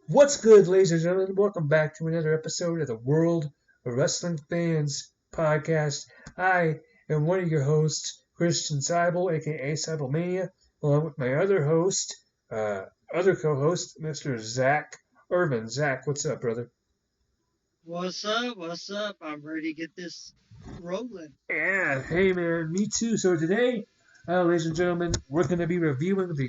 What's good, ladies and gentlemen? Welcome back to another episode of the World of Wrestling Fans podcast. I am one of your hosts, Christian Seibel, aka Seibelmania, along with my other host, other co-host, Mr. Zach Irvin. Zach, what's up, brother? What's up? What's up? I'm ready to get this rolling. Yeah, hey man, me too. So today, ladies and gentlemen, we're going to be reviewing the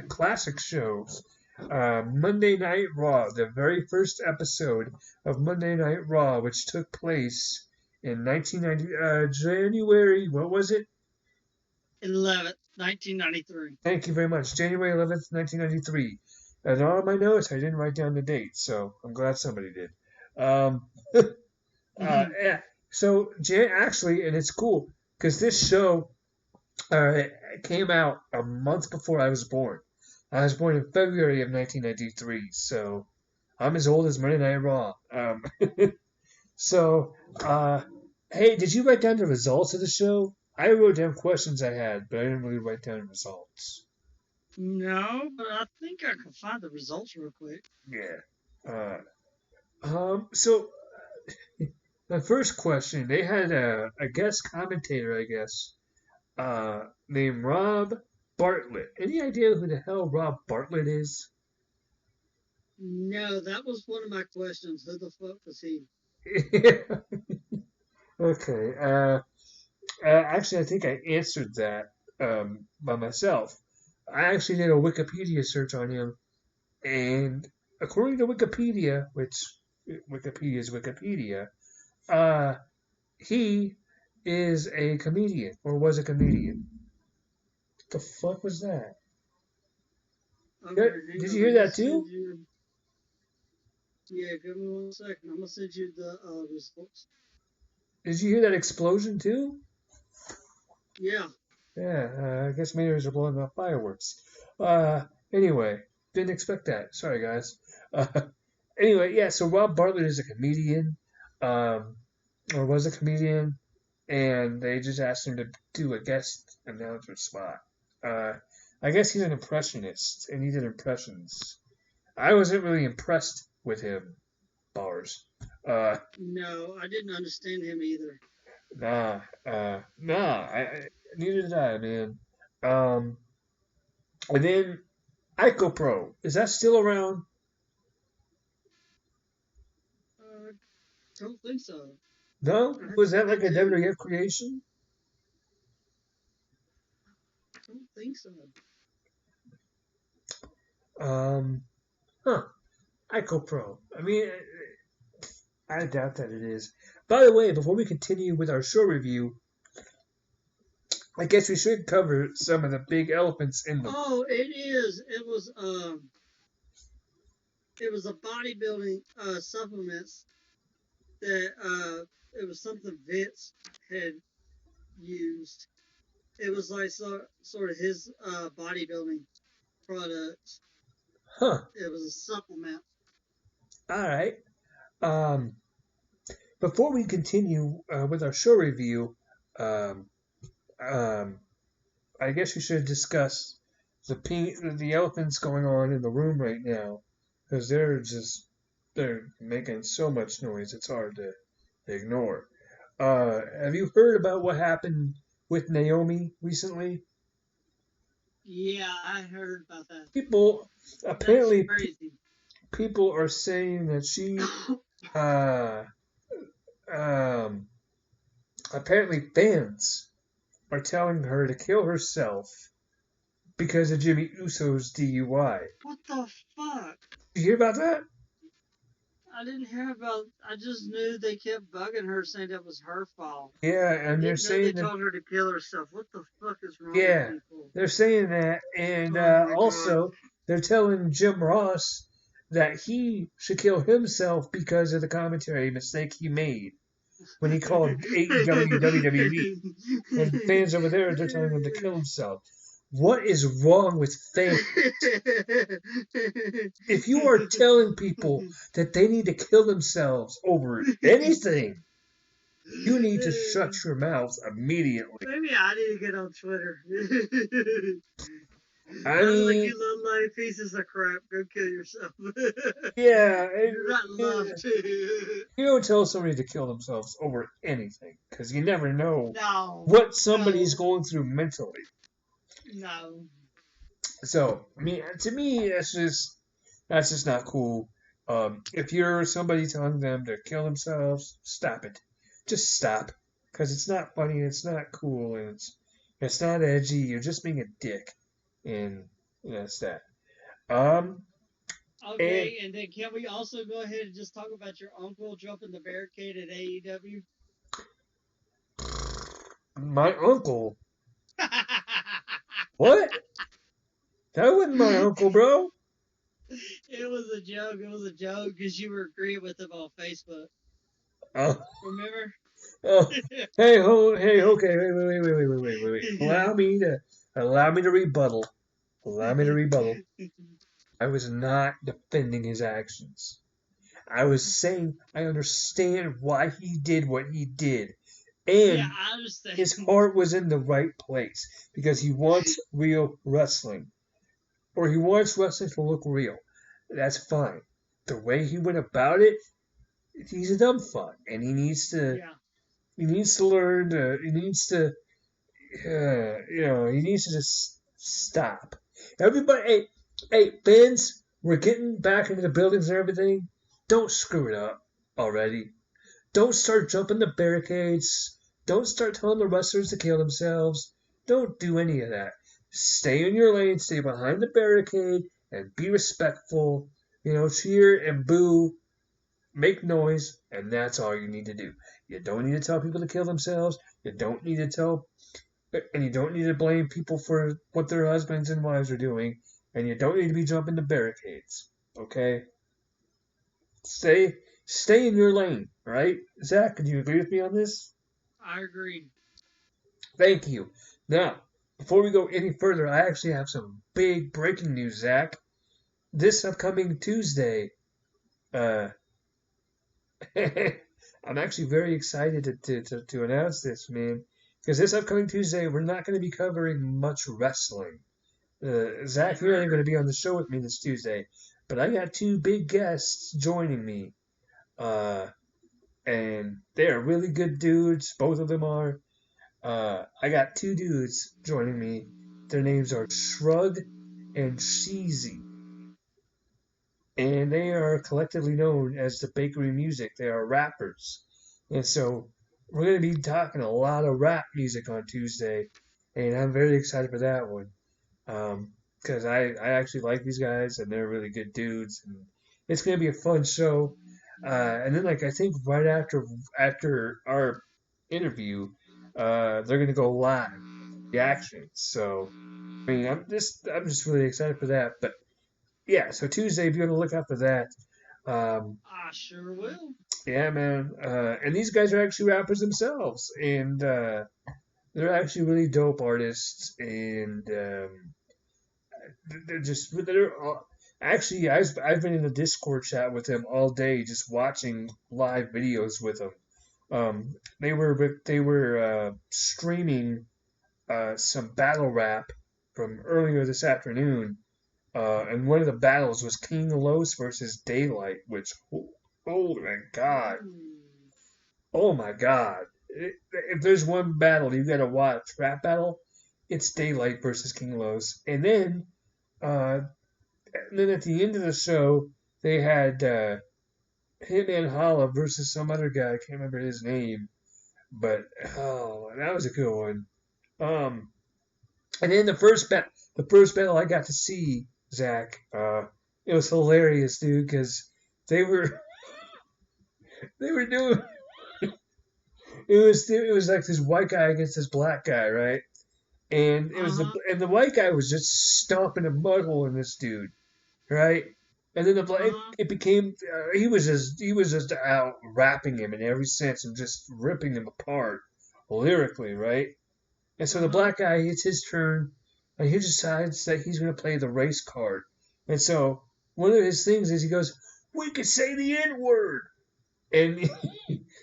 classic shows. Monday Night Raw, the very first episode of Monday Night Raw, which took place in 1990, January. What was it? 11th, 1993. Thank you very much. January 11th, 1993. And all my notes, I didn't write down the date, so I'm glad somebody did. Um, yeah. So actually, and it's cool because this show came out a month before I was born. I was born in February of 1993, so I'm as old as Monday Night Raw. So, hey, did you write down the results of the show? I wrote down questions I had, but I didn't really write down results. No, but I think I can find the results real quick. Yeah. So the first question, they had a guest commentator, I guess, named Rob Bartlett. Any idea who the hell Rob Bartlett is? No, that was one of my questions. Who the fuck was he? Okay. Actually, I think I answered that by myself. I actually did a Wikipedia search on him, and according to Wikipedia, which Wikipedia is Wikipedia, uh, he is a comedian or was a comedian. What the fuck was that? Okay, hang Did on. you hear I'm gonna that send too? you. Yeah, give me 1 second. I'm gonna send you the results. Did you hear that explosion too? Yeah. Yeah, I guess mayors are blowing off fireworks. Anyway, didn't expect that. Sorry, guys. Uh, anyway, yeah, so Rob Bartlett is a comedian, um, or was a comedian, and they just asked him to do a guest announcer spot. Uh, I guess he's an impressionist, and he did impressions. I wasn't really impressed with him, bars. Uh, No, I didn't understand him either. nah, neither did I, man. Um, and then Ico Pro, is that still around? Uh, don't think so. No? I had to Was that look like a into it. WWF creation? Don't think so. Um, huh. Ico Pro. I mean, I doubt that it is. By the way, before we continue with our show review, I guess we should cover some of the big elephants in the. Oh, it is. It was a bodybuilding supplements that it was something Vince had used. It was like sort of his bodybuilding products. Huh. It was a supplement. All right. Um, before we continue with our show review, um, um, I guess we should discuss the elephants going on in the room right now because they're making so much noise. It's hard to ignore. Have you heard about what happened with Naomi recently? Yeah, I heard about that. People That's apparently crazy. people are saying that she uh, um, apparently fans are telling her to kill herself because of Jimmy Uso's DUI. What the fuck? Did you hear about that? I didn't hear about. I just knew they kept bugging her, saying that was her fault. Yeah, I and they're didn't know they saying that. told her to kill herself. What the fuck is wrong with Yeah, people? they're saying that, and Oh my god. also they're telling Jim Ross that he should kill himself because of the commentary mistake he made when he called AEW WWE, and fans over there they're telling him to kill himself. What is wrong with fans? If you are telling people that they need to kill themselves over anything, you need to shut your mouth immediately. Maybe I need to get on Twitter. I I was like, mean, you little lame pieces of crap. Go kill yourself. yeah, You're not loved. you don't tell somebody to kill themselves over anything because you never know No, what somebody's no, going through mentally. no. So, I mean, to me, that's just not cool. If you're somebody telling them to kill themselves, stop it. Just stop, because it's not funny, it's not cool, and it's not edgy. You're just being a dick, and that's that. Um, and Okay, and then can we also go ahead and just talk about your uncle jumping the barricade at AEW? my uncle, what? That wasn't my uncle, bro. It was a joke. It was a joke because you were agreeing with him on Facebook. Oh, Remember? oh, hey, okay, wait. Allow me to rebuttal. Allow me to rebuttal. I was not defending his actions. I was saying I understand why he did what he did. Yeah, And I understand. his heart was in the right place because he wants real wrestling. Or he wants wrestling to look real. That's fine. The way he went about it, he's a dumb fuck. And Yeah, he needs to learn to, he needs to just stop. Everybody, hey, fans, we're getting back into the buildings and everything. Don't screw it up already. Don't start jumping the barricades. Don't start telling the wrestlers to kill themselves. Don't do any of that. Stay in your lane, stay behind the barricade, and be respectful. Cheer and boo, make noise, and that's all you need to do. You don't need to tell people to kill themselves. You don't need to tell and you don't need to blame people for what their husbands and wives are doing, and you don't need to be jumping the barricades. Okay? Stay in your lane, all right? Zach, could you agree with me on this? I agree. Thank you. Now, before we go any further, I actually have some big breaking news, Zach. This upcoming Tuesday, uh, I'm actually very excited to announce this, man. Because this upcoming Tuesday, we're not going to be covering much wrestling. Zach, you're not even going to be on the show with me this Tuesday, but I got two big guests joining me, uh, and they are really good dudes. Both of them are. I got two dudes joining me. Their names are Shrug and Sheezy, and they are collectively known as the Bakery Music. They are rappers, and so we're going to be talking a lot of rap music on Tuesday, and I'm very excited for that one. Because I actually like these guys and they're really good dudes and it's gonna be a fun show. And then like I think right after our interview, they're gonna go live reactions. So I mean I'm just really excited for that. But yeah, so Tuesday be on the lookout for that. Um, I sure will. yeah, man. And these guys are actually rappers themselves, and they're actually really dope artists, and they're actually I've been in a Discord chat with them all day, just watching live videos with them. They were streaming some battle rap from earlier this afternoon, and one of the battles was King Los versus Daylight, which oh my god, Ooh. oh my god. If there's one battle you gotta watch, rap battle, it's Daylight versus King Los, uh, and then at the end of the show, they had Hitman Holla versus some other guy. I can't remember his name, but oh, that was a good one. Um, and then the first battle I got to see, Zach, it was hilarious, dude, because they were they were doing it was like this white guy against this black guy, right? And it Uh was the huh. and the white guy was just stomping a mud hole in this dude, right? And then Uh huh. it became he was just out rapping him in every sense and just ripping him apart lyrically, right? And so Uh the huh. black guy, it's his turn, and he decides that he's going to play the race card. And so one of his things is he goes, "We could say the N word," and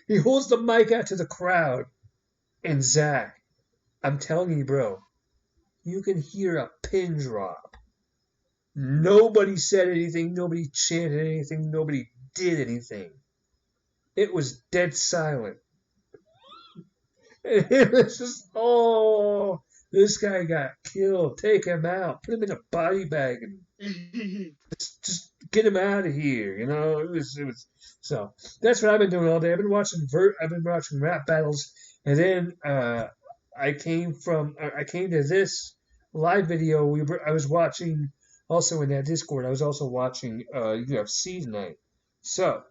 he holds the mic out to the crowd. And Zach, I'm telling you, bro, you can hear a pin drop. Nobody said anything. Nobody chanted anything. Nobody did anything. It was dead silent. And it was just, oh, this guy got killed. Take him out. Put him in a body bag and just get him out of here. It was. So that's what I've been doing all day. I've been watching rap battles, and then I came to this live video. I was watching also in that Discord. I was also watching UFC tonight. So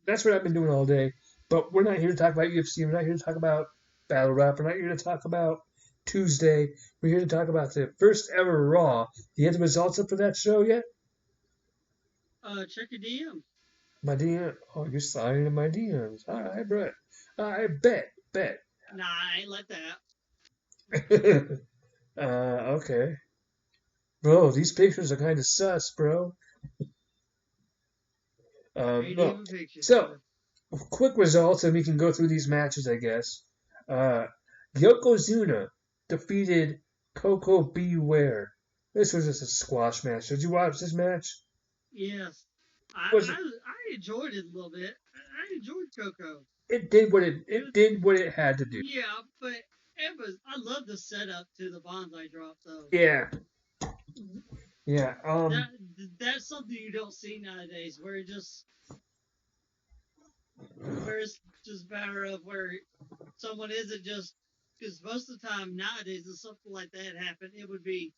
that's what I've been doing all day. But we're not here to talk about UFC. We're not here to talk about battle rap. We're not here to talk about Tuesday. We're here to talk about the first ever Raw. Do you have the results up for that show yet? Check your DM. My DM. Oh, you're sliding in my DMs. All right, Brett. I bet. Nah, I ain't like that. Okay. Bro, these pictures are kind of sus, bro. Ain't No. even pictures, So, so. quick results, and we can go through these matches, I guess. Uh, Yokozuna defeated Coco Beware. This was just a squash match. Did you watch this match? Yes. Was it? I enjoyed it a little bit. I enjoyed Coco. It did what It it was, did what it had to do. yeah, but I love the setup to the bonsai drop, though. Yeah, yeah. That, that's something you don't see nowadays, where it's just a matter of where someone isn't just, because most of the time nowadays, if something like that happened, it would be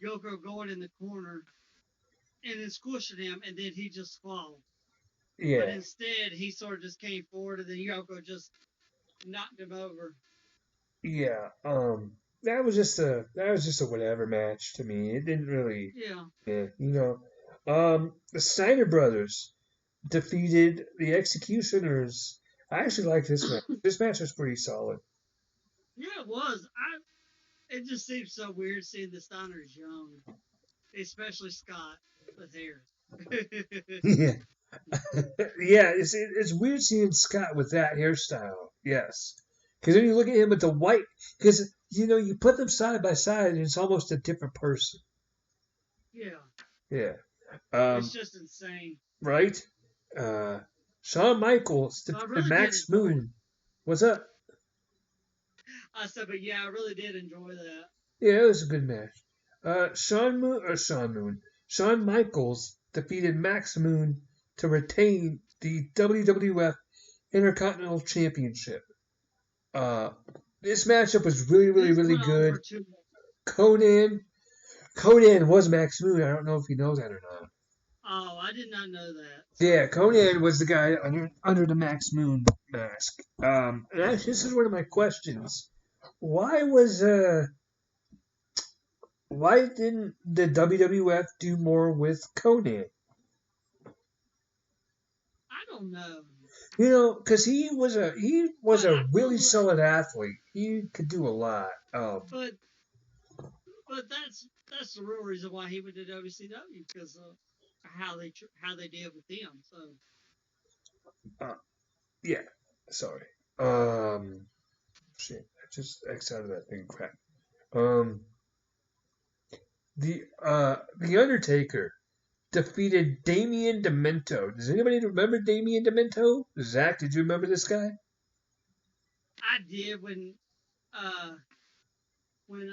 Yoko going in the corner and then squishing him, and then he just fall. But Yeah, instead, he sort of just came forward, and then Yoko just knocked him over. yeah. That was just a whatever match to me. It didn't really. Yeah. Yeah, the Steiner brothers defeated the Executioners. I actually like this match. This match was pretty solid. Yeah, it was. It just seems so weird seeing the Steiners young, especially Scott with hair. Yeah, yeah. It's weird seeing Scott with that hairstyle. Yes, because then you look at him with the white. Because you put them side by side, and it's almost a different person. Yeah, Yeah. it's Um. just insane. Right. Uh. Shawn Michaels I defeated really did Max enjoy it. Moon. What's up? I said, but yeah, I really did enjoy that. Yeah, it was a good match. Shawn Michaels defeated Max Moon to retain the WWF Intercontinental Championship. Uh, this matchup was really, really, This really went on good. for too long. Conan, Conan was Max Moon. I don't know if you know that or not. Oh, I did not know that. Yeah, So, Conan was the guy under the Max Moon mask. And actually, this is one of my questions. Why was why didn't the WWF do more with Conan? I don't know. Because he was a But really solid athlete. He could do a lot. but but that's the real reason why he went to WCW, because of how they did with them. So uh yeah. Sorry. Um, shit. I just X out of that thing. Crap. Um, the Undertaker defeated Damien Demento. Does anybody remember Damien Demento? Zach, did you remember this guy? I did uh when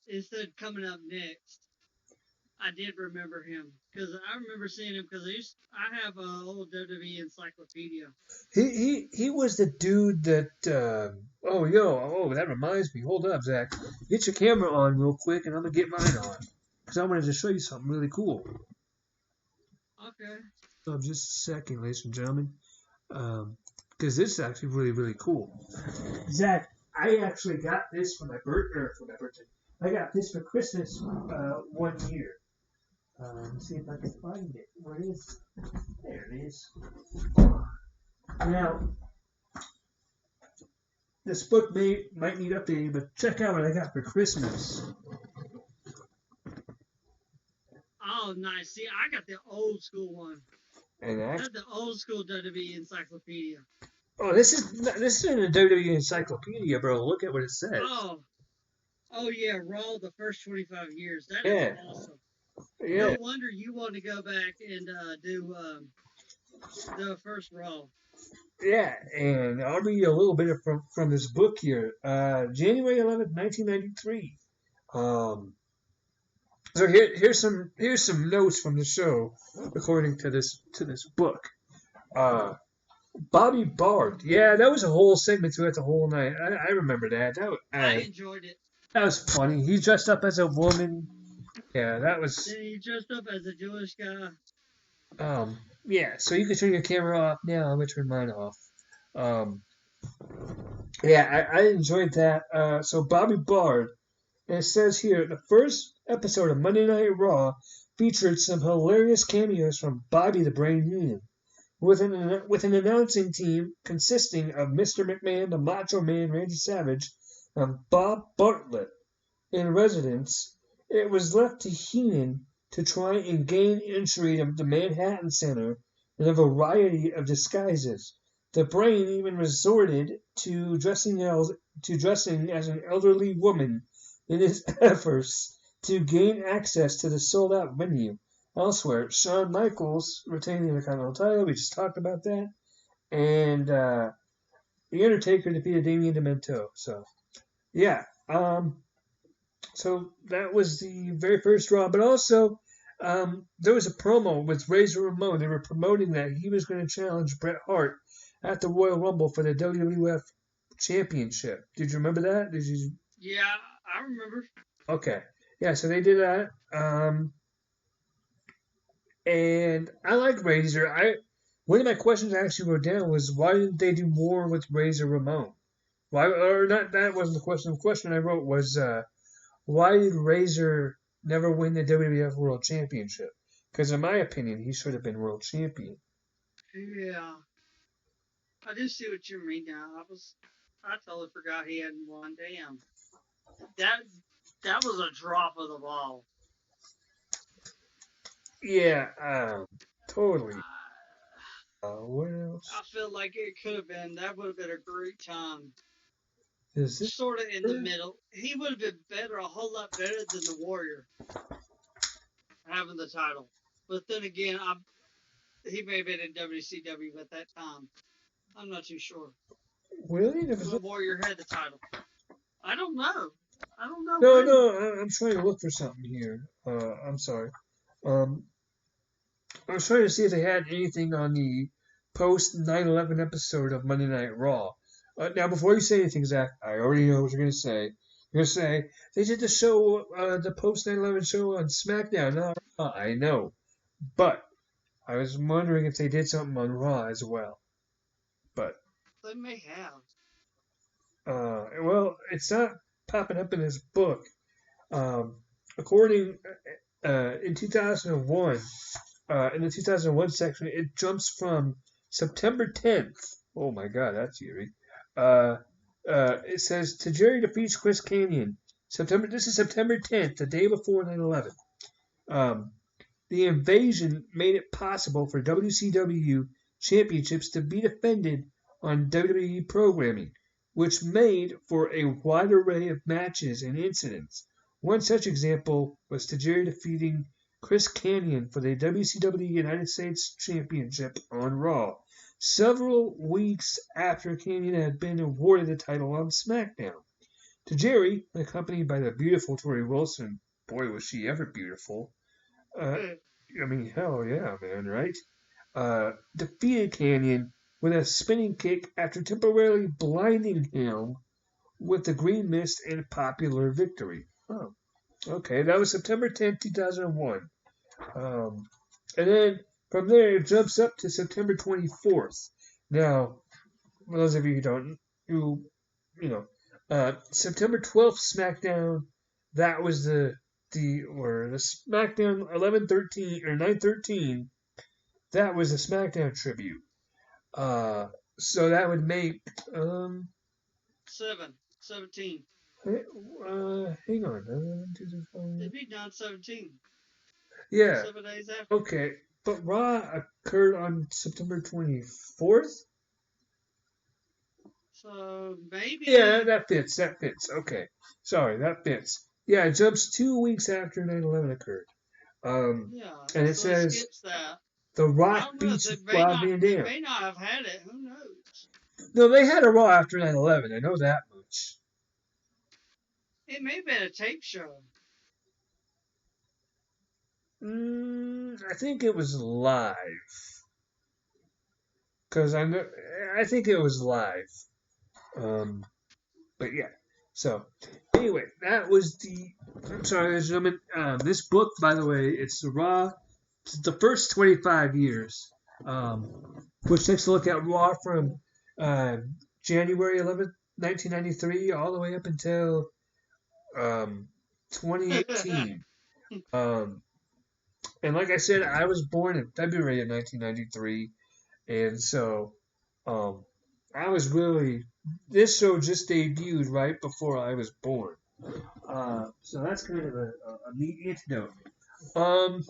it said coming up next. I did remember him because I remember seeing him because I have a old WWE encyclopedia. He was the dude that. That reminds me. Hold up, Zach. Get your camera on real quick, and I'm gonna get mine on because I wanted to show you something really cool. Okay. So just a second, ladies and gentlemen, because this is actually really really cool. Zach, I actually got this for my birthday. I got this for Christmas one year. Let's see if I can find it. Where is it? There it is. Now, this book might need updating, but check out what I got for Christmas. Oh, nice. See, I got the old school one. And I actually, had the old school WWE encyclopedia. this isn't a WWE encyclopedia, bro. Look at what it says. Oh, Oh yeah, Raw the first 25 years. That is Yeah, awesome. yeah, No wonder you want to go back and do the first Raw. yeah. And I'll read you a little bit from this book here. January 11th, 1993. Um, so here's some notes from the show according to this book. Uh, Bobby Bard. Yeah, that was a whole segment throughout the whole night. I remember that. I enjoyed it. That was funny. He dressed up as a woman. Yeah, that was. Then he dressed up as a Jewish guy. Yeah, so you can turn your camera off now. I'm gonna turn mine off. Um, yeah, I enjoyed that. So Bobby Bard, and it says here the first episode of Monday Night Raw featured some hilarious cameos from Bobby the Brain Heenan, with an announcing team consisting of Mr. McMahon, the Macho Man Randy Savage, and Bob Bartlett. In residence, it was left to Heenan to try and gain entry to the Manhattan Center in a variety of disguises. The Brain even resorted to dressing as an elderly woman in his efforts to gain access to the sold-out venue. Elsewhere, Shawn Michaels retaining the Intercontinental title. We just talked about that, and the Undertaker defeated Damien Demento. So yeah, so that was the very first Raw, but also there was a promo with Razor Ramon. They were promoting that he was going to challenge Bret Hart at the Royal Rumble for the WWF Championship. Did you remember that? Did you? Yeah, I remember. Okay, yeah. So they did that, and I like Razor. I One of my questions I actually wrote down was why didn't they do more with Razor Ramon? Why or not? That wasn't the question. The question I wrote was. Why did Razor never win the WWF World Championship? Because in my opinion, he should have been world champion. Yeah, I do see what you mean now. I totally forgot he hadn't won. Damn, that that was a drop of the ball. Yeah, totally. I, What else I feel like it could have been. That would have been a great time. is this? Sort of in the middle. He would have been better, a whole lot better than the Warrior having the title. But then again, he may have been in WCW at that time. I'm not too sure. Really? When Warrior had the title. I don't know. I don't know No, when. no. I'm trying to look for something here. I'm sorry. Um, I was trying to see if they had anything on the post 9/11 episode of Monday Night Raw. Now, before you say anything, Zach, I already know what you're going to say. You're going to say they did the show, the post 9/11 show on SmackDown. No, I know, but I was wondering if they did something on Raw as well. But They may have. well, it's not popping up in this book. Um, according in 2001, in the 2001 section, it jumps from September 10th. Oh my God, that's eerie. Uh, it says Tajiri defeats Chris Canyon. September. This is September 10th, the day before 9/11. Um, the invasion made it possible for WCW championships to be defended on WWE programming, which made for a wide array of matches and incidents. One such example was Tajiri defeating Chris Canyon for the WCW United States Championship on Raw, several weeks after Canyon had been awarded the title on SmackDown. Tajiri, accompanied by the beautiful Tori Wilson, boy was she ever beautiful, uh, I mean, hell yeah, man, right? Defeated Canyon with a spinning kick after temporarily blinding him with the green mist and popular victory. Oh, okay, that was September 10th, 2001. Um, and then from there, it jumps up to September 24th. Now, for those of you who don't, who, you know, September 12th SmackDown, that was the SmackDown 11/13 or 9/13. That was a SmackDown tribute. Uh, so that would make 17. hang on, 2, 3, 4. It'd be 9/17. Yeah, 7 days after. okay, but Raw occurred on September 24th. So Yeah, maybe, that fits. That fits. Okay. Sorry, that fits. Yeah, it jumps 2 weeks after 9/11 occurred. Um, yeah. and it So it says skips that. The I Rock don't know. beats Rob Van They Dam. may not have had it. Who knows? No, they had a Raw after 9/11. I know that much. It may have been a tape show. I think it was live because I know. I think it was live. Um, but yeah. So anyway, that was the. I'm sorry, ladies and gentlemen. This book, by the way, it's the Raw. It's the first 25 years, which takes a look at Raw from uh, January 11th, 1993, all the way up until um, 2018. Um, and like I said, I was born in February of 1993, and so um, I was really this show just debuted right before I was born. So that's kind of a neat antidote. Um,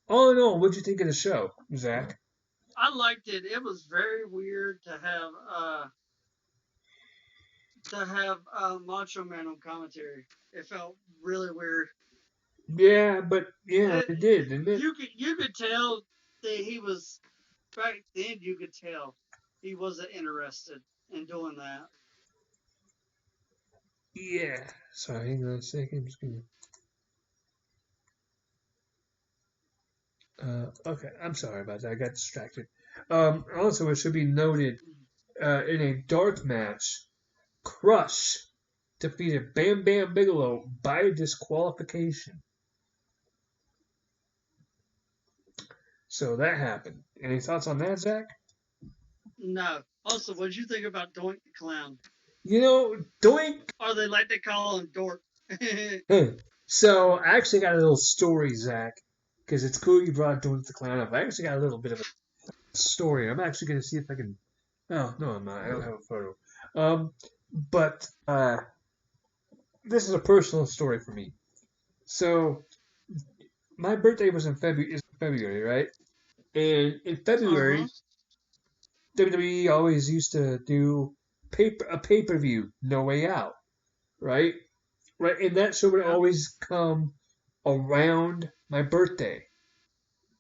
all in all, what'd you think of the show, Zach? I liked it. It was very weird to have Macho Man on commentary. It felt really weird. Yeah, but yeah, It, it did, didn't it? you could tell that he was back then. You could tell he wasn't interested in doing that. Yeah. So hang on a second. I'm just gonna. Okay, I'm sorry about that. I got distracted. Also, it should be noted in a dark match, Crush defeated Bam Bam Bigelow by disqualification. So that happened. Any thoughts on that, Zach? No. Also, what did you think about Doink the Clown? You know, Doink. Or they like to call him Dork. So I actually got a little story, Zach, because it's cool you brought Doink the Clown up. I actually got a little bit of a story. I'm actually going to see if I can. Oh no, I'm not. I don't have a photo. But this is a personal story for me. So my birthday was in February, right? And in Uh huh. February, WWE always used to do a pay per view, No Way Out, right? Right, and that show would Yeah. always come around my birthday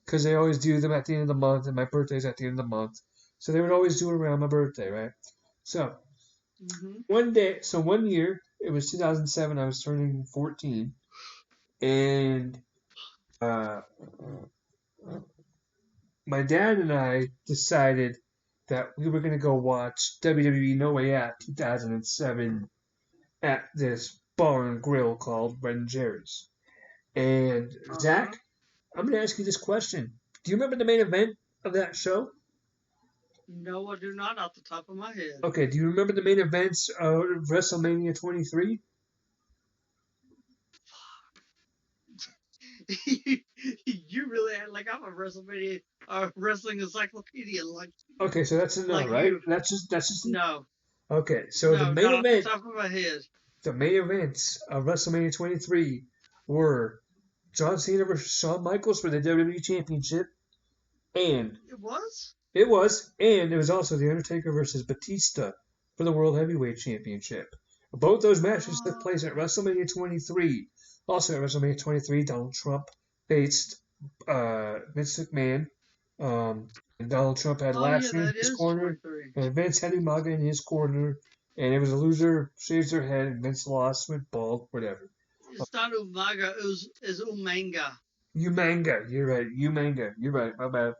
because they always do them at the end of the month, and my birthday's at the end of the month, so they would always do it around my birthday, right? So Mm-hmm. one year, it was 2007. I was turning 14, and uh, my dad and I decided that we were going to go watch WWE No Way Out 2007 at this bar and grill called Red and Jerry's. And Uh huh. Zach, I'm going to ask you this question. Do you remember the main event of that show? No, I do not off the top of my head. Okay, do you remember the main events of WrestleMania 23? You really act like I'm a WrestleMania wrestling encyclopedia Okay, so that's a no, like right? you. That's just No, okay. So no, not off the top of my head. the main events of WrestleMania 23 were John Cena versus Shawn Michaels for the WWE Championship, and It was. it was also The Undertaker versus Batista for the World Heavyweight Championship. Both those matches took place at Oh, WrestleMania 23. Also at WrestleMania 23, Donald Trump faced Vince McMahon. And Donald Trump had oh yeah, Lashley in that his is corner, 23. and Vince had Umaga in his corner. And it was a loser shaves their head, and Vince lost, went bald, whatever. It's not Umaga, is Umanga. Umanga, you're right. Umanga, you're right. My bad.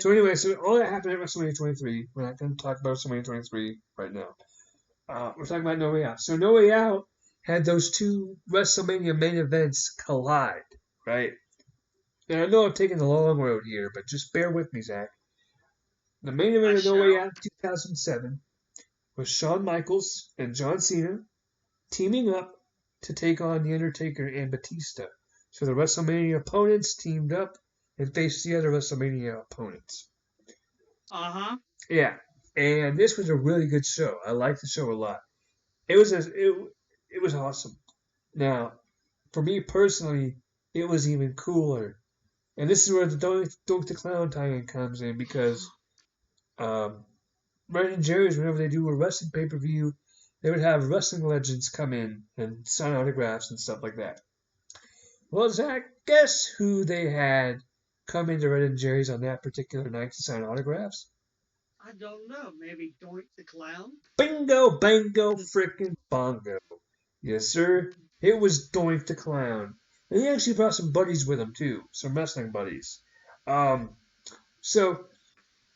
So anyway, so all that happened at WrestleMania 23. We're not going to talk about WrestleMania 23 right now. We're talking about No Way Out. So No Way Out had those two WrestleMania main events collide, right? And I know I'm taking the long road here, but just bear with me, Zach. The main I event of No Way shall. Out 2007 was Shawn Michaels and John Cena teaming up to take on The Undertaker and Batista. So the WrestleMania opponents teamed up and faced the other WrestleMania opponents. Uh huh. Yeah, and this was a really good show. I liked the show a lot. It was it was awesome. Now, for me personally, it was even cooler. And this is where the Dunk the Clown tie-in comes in because Um, Red and Jerry's, whenever they do a wrestling pay per view, they would have wrestling legends come in and sign autographs and stuff like that. Well, Zach, guess who they had come into Red and Jerry's on that particular night to sign autographs? I don't know. Maybe Doink the Clown? Bingo, bango, frickin' bongo. Yes, sir. It was Doink the Clown. And he actually brought some buddies with him, too. Some wrestling buddies. Um, so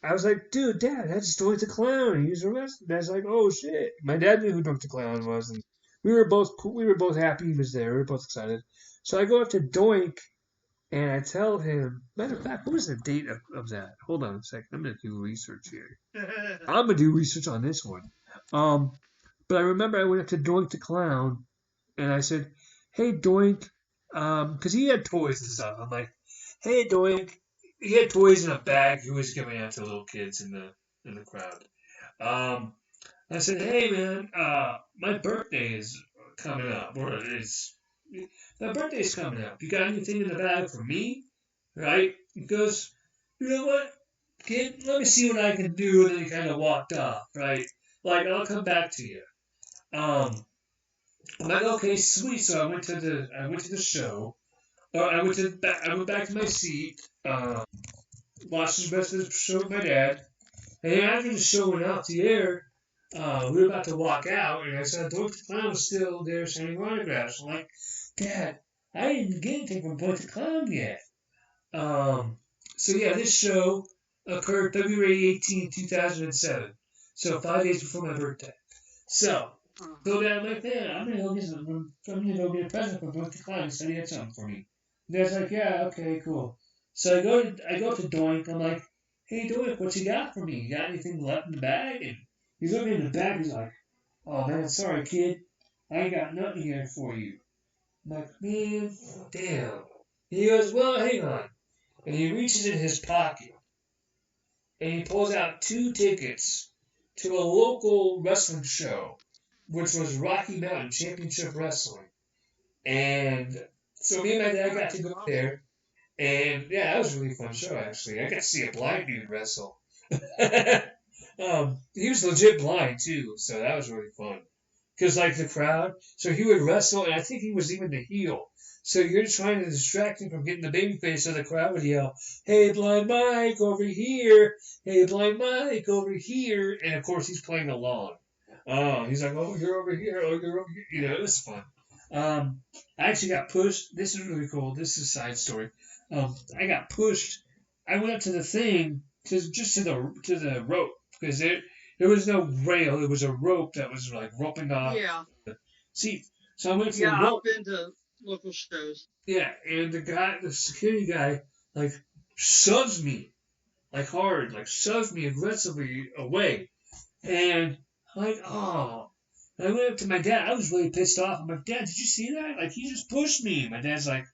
I was like, dude, Dad, that's Doink the Clown. He's a wrestler. Dad's like, oh shit. My dad knew who Doink the Clown was, and we were both happy he was there. We were both excited. So I go up to Doink and I tell him. Matter of fact, what was the date of that? Hold on a second. I'm gonna do research here. I'm gonna do research on this one. Um, but I remember I went up to Doink the Clown and I said, "Hey Doink," because he had toys and stuff. I'm like, "Hey Doink," he had toys in a bag he was giving out to little kids in the crowd. Um, I said, "Hey man, my birthday is coming up, or it's my birthday's coming up. You got anything in the bag for me?" Right? He goes, "You know what, kid? Let me see what I can do." And then he kind of walked off. Right? Like I'll come back to you. Um, I'm like, okay, sweet. So I went to the show. I went back to my seat. Watched the rest of the show with my dad. And then after the show went off the air, we were about to walk out, and I saw Dorothy Clown was still there signing autographs. I'm like, Dad, I didn't get anything from Dorothy Clown yet. Um, so yeah, this show occurred February 18, 2007. So 5 days before my birthday. So go Uh-huh. down like that. I'm gonna go get a present from Dorothy Clown. He said he had something for me. And Dad's like, yeah, okay, cool. So I go to Doink. I'm like, hey Doink, what you got for me? You got anything left in the bag? And he's looking in the bag. He's like, oh man, sorry kid, I ain't got nothing here for you. I'm like, man, damn. He goes, well, hang on. And he reaches in his pocket and he pulls out 2 tickets to a local wrestling show, which was Rocky Mountain Championship Wrestling. And so me and my dad got That's to go awesome. there. And yeah, that was a really fun show, actually. I got to see a blind dude wrestle. He was legit blind, too, so that was really fun. Because, like, the crowd, so he would wrestle, and I think he was even the heel. So you're trying to distract him from getting the baby face, so the crowd would yell, hey, Blind Mike, over here! Hey, Blind Mike, over here! And, of course, he's playing along. Oh, he's like, oh, you're over here, oh, you're over here. You know, it was fun. I actually got pushed. This is really cool. This is a side story. I got pushed. I went up to the thing, just to the rope, because there was no rail. It was a rope that was like roping off Yeah. the seat. So I went to Yeah, the I've rope. been to local shows. Yeah, and the security guy, like shoves me like hard, like shoves me aggressively away, and I'm like, oh. And I went up to my dad. I was really pissed off. I'm like, Dad, did you see that? Like he just pushed me. My dad's like,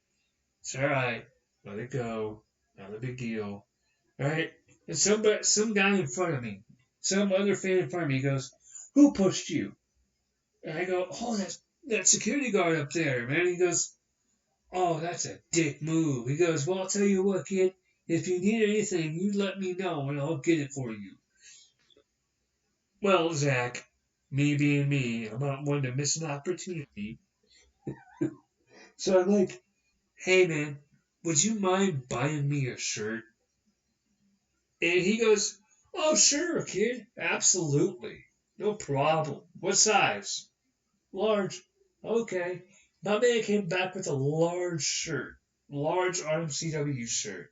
it's all right. Let it go. Not a big deal. Right? And some guy in front of me, some other fan in front of me goes, who pushed you? And I go, oh, that's that security guard up there, man. He goes, oh, that's a dick move. He goes, well, I'll tell you what, kid. If you need anything, you let me know and I'll get it for you. Well, Zach, me being me, I'm not one to miss an opportunity. So I'm like, hey, man, would you mind buying me a shirt? And he goes, oh, sure, kid. Absolutely. No problem. What size? Large. Okay. My man came back with a large shirt. Large RMCW shirt.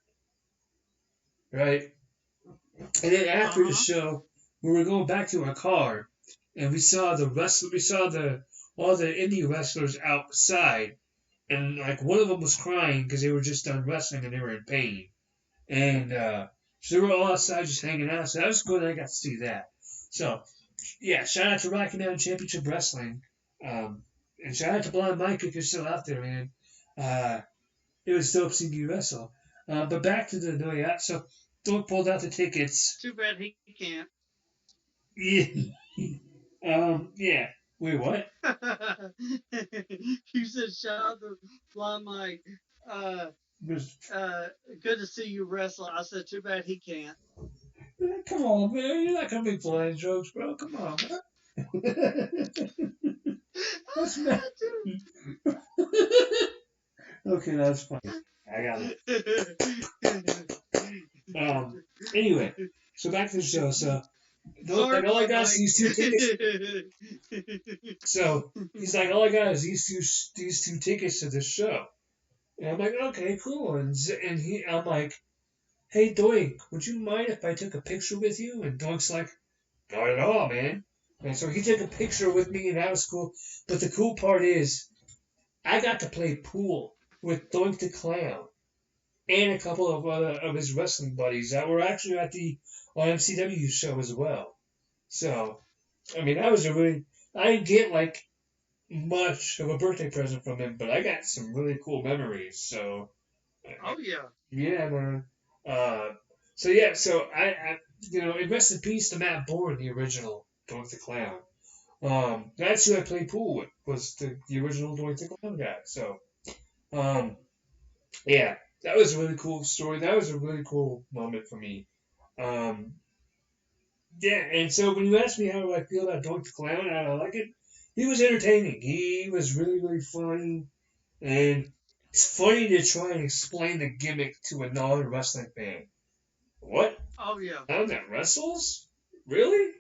Right? And then after the Uh-huh. show, we were going back to our car and we saw the all the indie wrestlers outside and like one of them was crying because they were just done wrestling and they were in pain. And so they were all outside just hanging out. So that was good. I got to see that. So yeah, shout out to Rocky Mountain Championship Wrestling, and shout out to Blind Mike if you're still out there, man. Uh, it was dope seeing you wrestle. But back to the no, yeah. So Doink pulled out the tickets. Too bad he can't. Yeah. Yeah. Wait, what? You said shout out to Blind Mike. Uh, Was uh, good to see you wrestle. I said too bad he can't. Come on, man. You're not gonna make blind jokes, bro. Come on, man. That's not. Okay, that's funny. I got it. Um. Anyway, so back to the show. So, Sorry, like, all I Blind got is Mike. these two tickets. So he's like, all I got is these two tickets to the show. And I'm like, okay, cool. I'm like, hey, Doink, would you mind if I took a picture with you? And Doink's like, not at all, man. And so he took a picture with me, and that was cool. But the cool part is, I got to play pool with Doink the Clown and a couple of other of his wrestling buddies that were actually at the MCW show as well. So, I mean, that was a really. I didn't get like much of a birthday present from him, but I got some really cool memories. So, Oh yeah. yeah, man. Uh, so yeah, so and rest in peace to Matt Bourne, the original Doink the Clown. That's who I played pool with, was the original Doink the Clown guy. So, um, yeah, that was a really cool story. That was a really cool moment for me. Um, yeah, and so when you ask me how do I feel about Doink the Clown, how do I like it? He was entertaining. He was really, really funny. And it's funny to try and explain the gimmick to a non-wrestling fan. What? Oh yeah. Clown that wrestles? Really?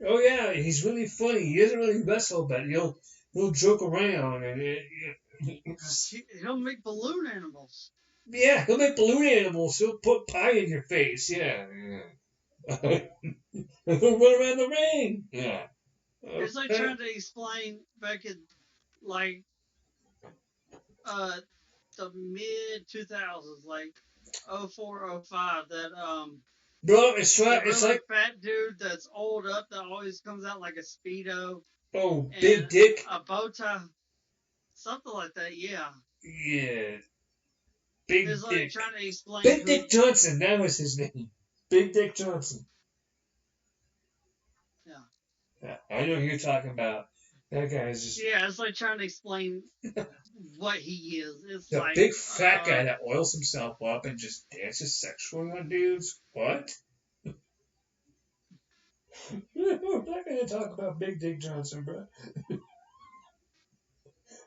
Oh yeah, he's really funny. He doesn't really wrestle, but he'll joke around and He'll make balloon animals. yeah, he'll make balloon animals. He'll put pie in your face. Yeah, yeah. He'll run around the ring. Yeah. It's like Okay. trying to explain back in like uh the mid 2000s, like 04, 05, that Bro, the it's really like fat dude that's old up that always comes out like a speedo oh, and Big Dick. a bow tie, something like that. Yeah, Yeah, it's Big like Dick. trying to explain Big who. Dick Johnson. That was his name. Big Dick Johnson. Yeah, Yeah, I know who you're talking about. That guy is just yeah, it's like trying to explain what he is. It's the like big fat guy that oils himself up and just dances sexually on dudes. What? We're not going to talk about Big Dick Johnson, bro.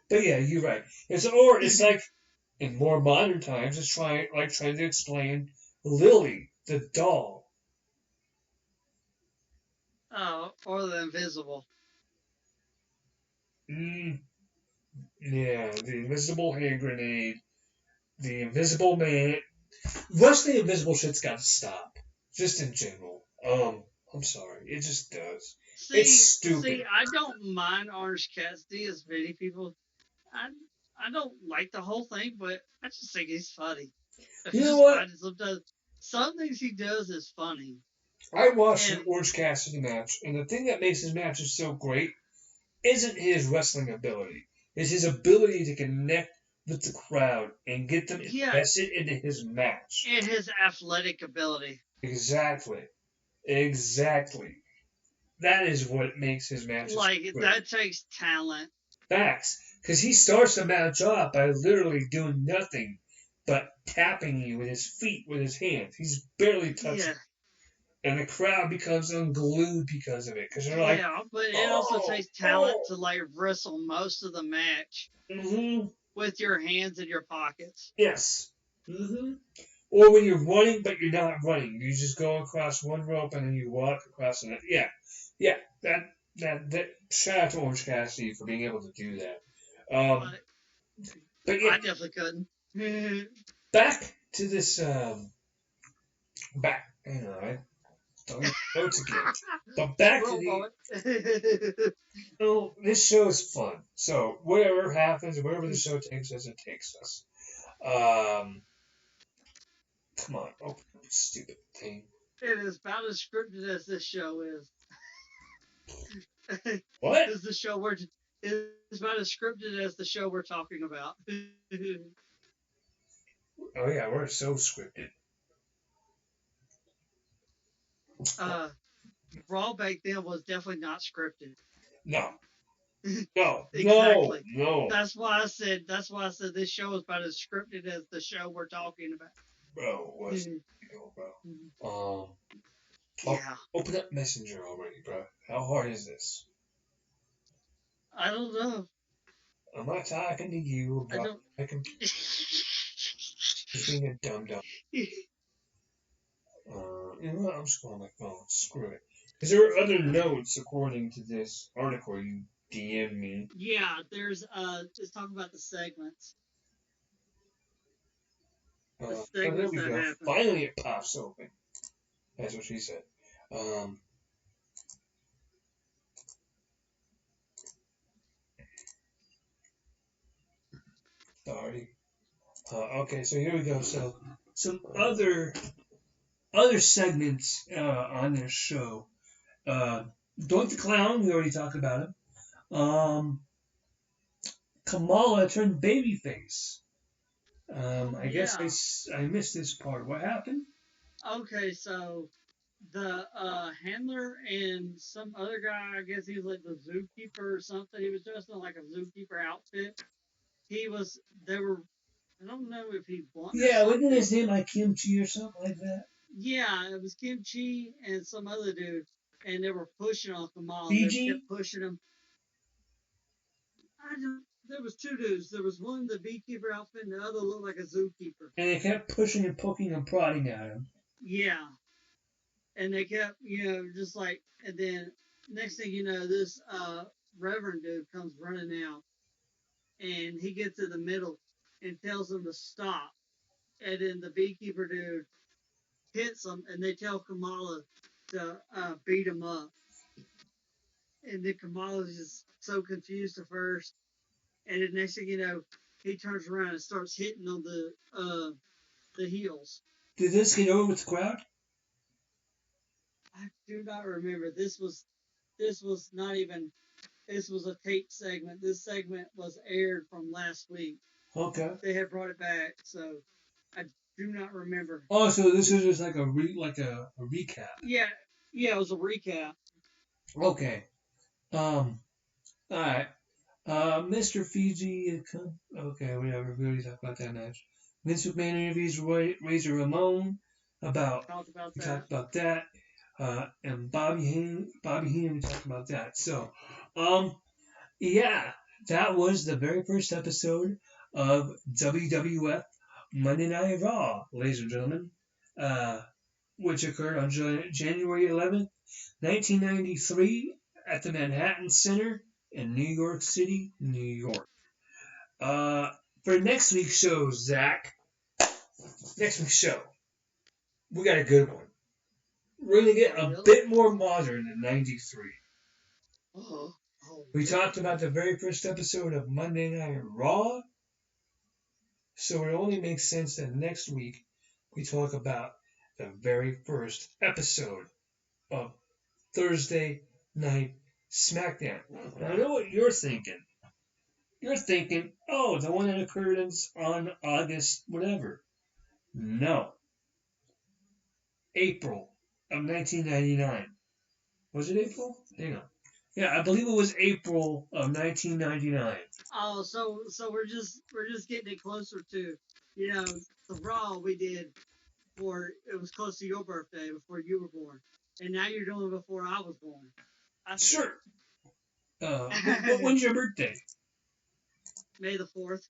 But yeah, you're right. It's like in more modern times, it's trying to explain Lily, the doll. or the invisible. Mm, yeah, the invisible hand grenade, the invisible man. Rush the invisible shit's got to stop. Just in general. I'm sorry, it just does. It's See, stupid. I don't mind Orange Cassidy as many people. I I don't like the whole thing, but I just think he's funny. I You know just what? find it sometimes some things he does is funny. I watched an And Orange Cassidy match, and the thing that makes his matches so great isn't his wrestling ability. It's his ability to connect with the crowd and get them yeah, invested into his match. and his athletic ability. Exactly. Exactly. That is what makes his matches Like great. that takes talent. Facts. Because he starts the match off by literally doing nothing but tapping you with his feet, with his hands. He's barely touching. Yeah. And the crowd becomes unglued because of it. Because they're like, Yeah, but it also oh, takes talent oh. to like wrestle most of the match Mm-hmm. with your hands in your pockets. Yes. Mm-hmm. Or when you're running, but you're not running. You just go across one rope and then you walk across another. Yeah. Yeah. That. Shout out to Orange Cassidy for being able to do that. Um, But but yeah, I definitely couldn't. back to this. Back. I don't have notes again. But back to Squirrel the. boy. This show is fun. So whatever happens, wherever the show takes us, it takes us. Um, come on, open up this stupid thing. It is about as scripted as this show is. What? Is the show we're it's about as scripted as the show we're talking about. Oh yeah, we're so scripted. uh, Raw back then was definitely not scripted. No, no, no, Exactly. no. That's why I said. That's why I said this show is about as scripted as the show we're talking about. Bro, what's bro? Um, Yeah, open up Messenger already, bro. How hard is this? I don't know. I'm not talking to you I about don't. my computer. Just being a dumb dumb. You know what? I'm just going on my phone. Screw it. Because there are other notes according to this article you DM me. Yeah, there's it's talking about the segments. The Oh, there segments we that go. happen. Finally, it pops open. That's what she said. Um, sorry. Okay, so here we go. So some other segments on this show. Doink the Clown, we already talked about it. Kamala turned babyface. Oh I guess yeah. I missed this part. What happened? Okay, so the handler and some other guy, I guess he was like the zookeeper or something. He was dressed in like a zookeeper outfit. He was. They were. I don't know if he won or Yeah, wasn't something. his name like Kimchi or something like that? Yeah, it was Kimchi and some other dude, and they were pushing on Kamal. They Fiji? kept pushing him. I don't. There was two dudes. There was one the beekeeper outfit, and the other looked like a zookeeper. And they kept pushing and poking and prodding at him. Yeah, and they kept, just like, and then next thing you know, this Reverend dude comes running out, and he gets in the middle and tells them to stop, and then the beekeeper dude hits them, and they tell Kamala to beat him up, and then Kamala's just so confused at first, and then next thing you know, he turns around and starts hitting on the heels. Did this get over with the crowd? I do not remember. This was not even this was a tape segment. This segment was aired from last week. Okay. They had brought it back, so I do not remember. Oh, so this is just like a recap. Yeah, yeah, it was a recap. Okay. All right. Mr. Fiji. Okay, whatever. We already talked about that match. Vince McMahon interviews Razor Ramon about. Talked about We that. talked about that. And Bobby Heenan. We talked about that. So, yeah, that was the very first episode of WWF Monday Night Raw, ladies and gentlemen, which occurred on January 11th, 1993, at the Manhattan Center in New York City, New York. Uh, for next week's show, Zach, next week's show, we got a good one. We're going to get Oh, a really? bit more modern than 93. Oh, oh, We really? talked about the very first episode of Monday Night Raw, so it only makes sense that next week we talk about the very first episode of Thursday Night SmackDown. Now, I know what you're thinking. You're thinking, oh, the one that occurred on August, whatever. No, April of 1999. Was it April? Hang on. Yeah, I believe it was April of 1999. Oh, so we're just getting it closer to, the Raw we did for it was close to your birthday before you were born, and now you're doing it before I was born. I see. Sure. When's your birthday? May 4th,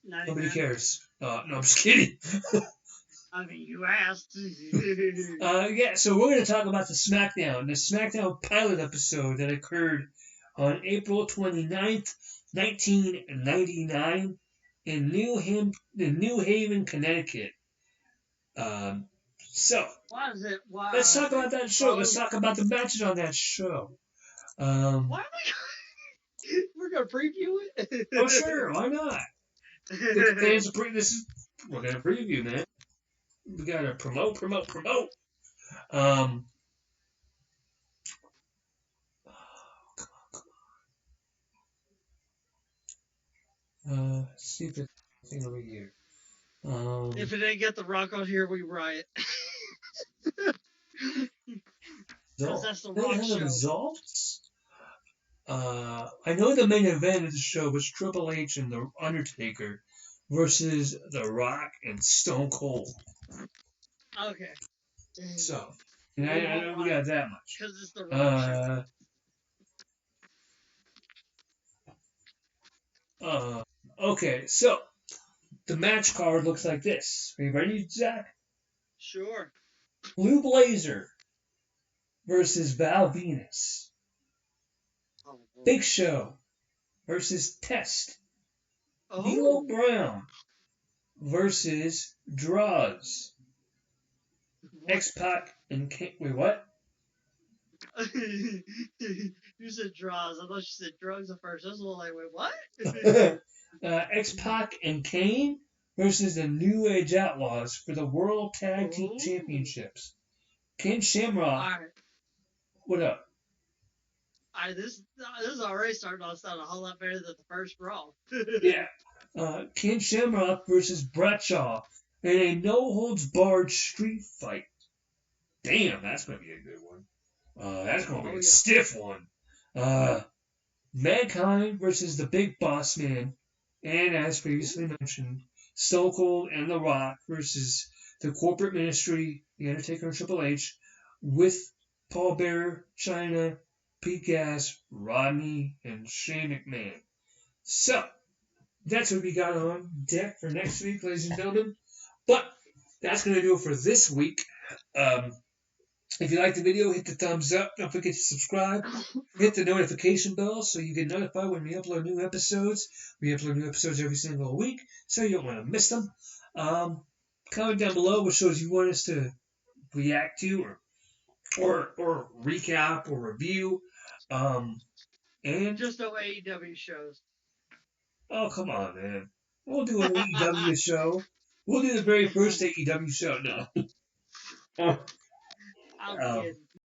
Nobody 99. cares. No, I'm just kidding. I mean, you asked. Yeah, so we're going to talk about the SmackDown pilot episode that occurred on April 29th, 1999 in New Haven, Connecticut. Um, so, Why is it? let's Why talk about that show. Let's follow? talk about the matches on that show. Um, Why are we're gonna preview oh, it? sure, why not? The fans we're going to preview, man. We got to promote. Um, let's see if there's anything over here. If it ain't got the Rock on here, we riot. Because that's the Any Rock other show. results? I know the main event of the show was Triple H and The Undertaker versus The Rock and Stone Cold. Okay. So, and We I won't know we watch got that much. because it's the Raw show. Uh, okay, so the match card looks like this. Are you ready, Zach? Sure. Blue Blazer versus Val Venus. Oh Big boy. Show versus Test. D'Lo Oh. Brown versus Draws. What? X Pac and wait, what? You said draws. I thought you said drugs at first. I was a little like, wait, what? X Pac and Kane versus the New Age Outlaws for the World Tag Team Oh. Championships. Ken All Shamrock, right. what up? All right. This is already starting to sound a whole lot better than the first Raw. Yeah. Ken Shamrock versus Bradshaw in a no holds barred street fight. Damn, that's going to be a good one. That's going to be Oh a yeah. stiff one. Uh, Mankind versus the Big Boss Man. And as previously Ooh. mentioned, Stone Cold and The Rock versus the Corporate Ministry, The Undertaker and Triple H, with Paul Bearer, China, Pete Gas, Rodney, and Shane McMahon. So, that's what we got on deck for next week, ladies and gentlemen. But that's going to do it for this week. Um, if you like the video, hit the thumbs up. Don't forget to subscribe. Hit the notification bell so you get notified when we upload new episodes. We upload new episodes every single week, so you don't want to miss them. Comment down below what shows you want us to react to or recap or review. Um, and Just no AEW shows. oh, come on, man. We'll do an AEW show. We'll do the very first AEW show. No. I'm um, kidding.